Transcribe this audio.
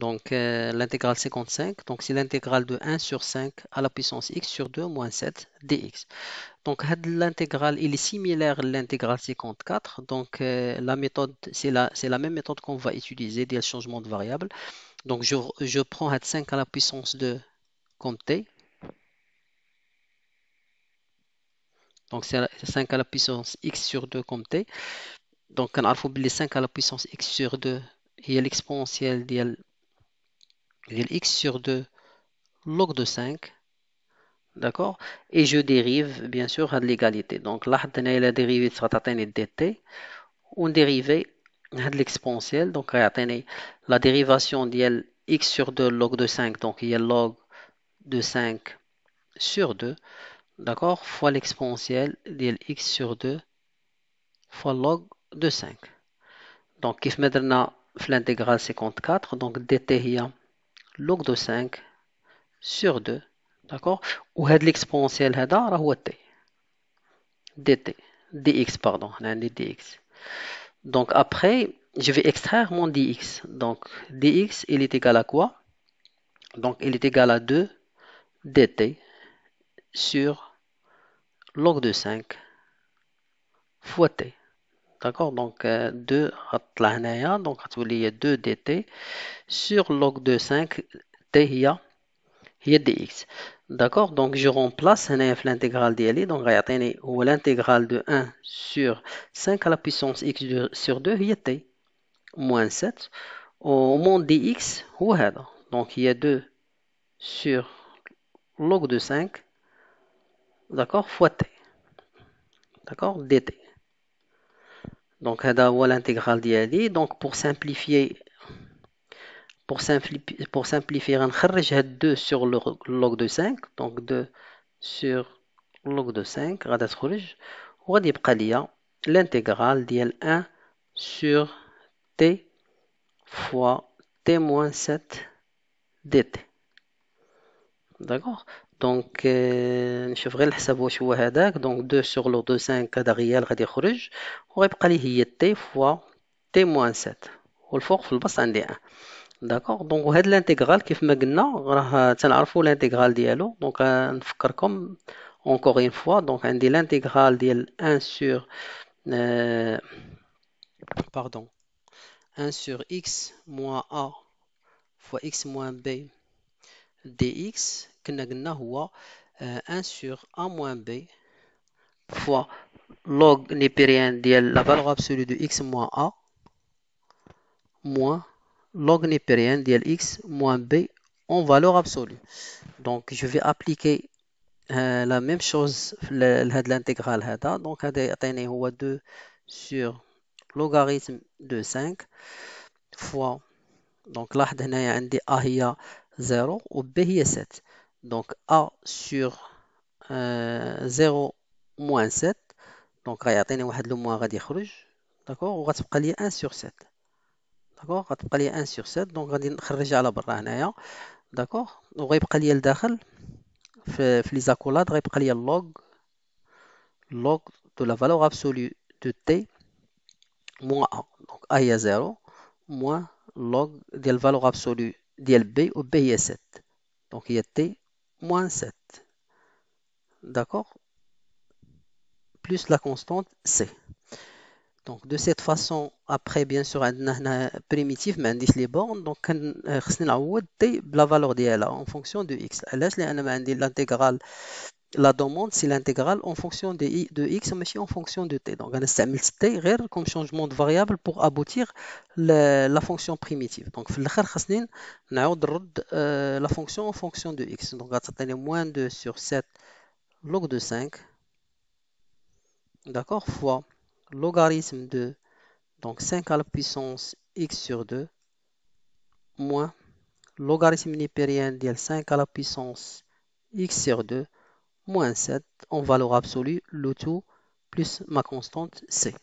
Donc, l'intégrale 55, donc c'est l'intégrale de 1 sur 5 à la puissance x sur 2 moins 7 dx. Donc, l'intégrale, il est similaire à l'intégrale 54. Donc, la méthode, c'est la même méthode qu'on va utiliser dès le changement de variable. Donc, je prends 5 à la puissance 2 comme t. Donc, c'est 5 à la puissance x sur 2 comme t. Donc, on a les 5 à la puissance x sur 2. Il y a l'exponentielle de x sur 2 log de 5. D'accord? Et je dérive, bien sûr, à l'égalité. Donc, là, la dérivée sera atteinte dt. On dérive de l'exponentielle. Donc, la dérivation de x sur 2 log de 5. Donc, il y a log de 5 sur 2. D'accord? Fois l'exponentielle de x sur 2 fois log de 5. Donc, كيف ما درنا في l'intégrale 54, donc dt هي log de 5 sur 2. D'accord? وهاد l'exponentielle هذا راه هو t dt dx pardon on a un dx. Donc après je vais extraire mon dx. Donc dx il est égal à quoi? Donc il est égal à 2 dt sur log de 5 fois t. D'accord? Donc 2 غتطلع هنايا donc غتولي هي 2 dt sur log de 5 t هي dx. D'accord? Donc je remplace هنايا في l'intégrale ديالي. Donc غيعطيني هو l'intégrale de 1 sur 5 à la puissance x sur 2 هي t moins 7. Au mon dx هو هذا. Donc il y a 2 sur log de 5, d'accord, fois t. D'accord? dt. Donc هذا هو l'intégrale ديالي. Donc pour simplifier غنخرج هاد 2 sur le log de 5. Donc 2 sur log de 5 غادا تخرج وغادي يبقى ليا l'intégrale ديال 1 sur t fois t moins 7 dt. D'accord? Donc نشوف غير الحساب واش هو هذاك. Donc 2 sur log de 5 هذا غيال غادي يخرج وغيبقى لي هي t fois t moins 7 والفوق في البسط عندي 1. داكوغ دونك وهاد الانتيغرال كيف ما قلنا راه تنعرفوا الانتيغرال ديالو. دونك نفكركم encore une fois. Donc عندي الانتيغرال ديال 1 sur pardon 1 sur x moins a fois x moins b dx كنا قلنا هو 1 sur a moins b fois log népérien ديال la valeur absolue de x moins a moins log népérien ديال x moins b en valeur absolue. Donc je vais appliquer la même chose لهاد الانتيغرال هذا. دونك هذا يعطيني هو 2 sur logarithme de 5 fois. دونك لاحظ هنايا عندي a هي 0 و b هي 7. دونك a sur 0 moins 7. دونك غيعطيني واحد لو موان غادي يخرج. داكوغ وغتبقى لي 1 sur 7. داكوغ غتبقى لي 1 sur 7. دونك غادي نخرجها على برا هنايا. داكوغ وغيبقى لي لداخل في لي زاكولاد غيبقى لي log de la valeur absolue de t moins a. Donc a هي 0 moins log ديال valeur absolue ديال b و b هي 7. Donc هي t moins 7. D'accord? Plus la constante c. Donc de cette façon après bien sûr عندنا هنا primitif ما عنديش les bornes. Donc خصني نعوض t بلا valeur ديالها en fonction de x. علاش؟ لان ما عندي l'intégrale. La demande, c'est l'intégrale en fonction de x, mais en fonction de t. Donc, on utilise t comme changement de variable pour aboutir la fonction primitive. Donc, في الآخر خاصني نعاود نرد la fonction en fonction de x. Donc, غتعطيني moins 2 sur 7 log de 5, d'accord, fois logarithme de donc 5 à la puissance x sur 2 moins logarithme népérien de 5 à la puissance x sur 2 moins 7 en valeur absolue, le tout plus ma constante c.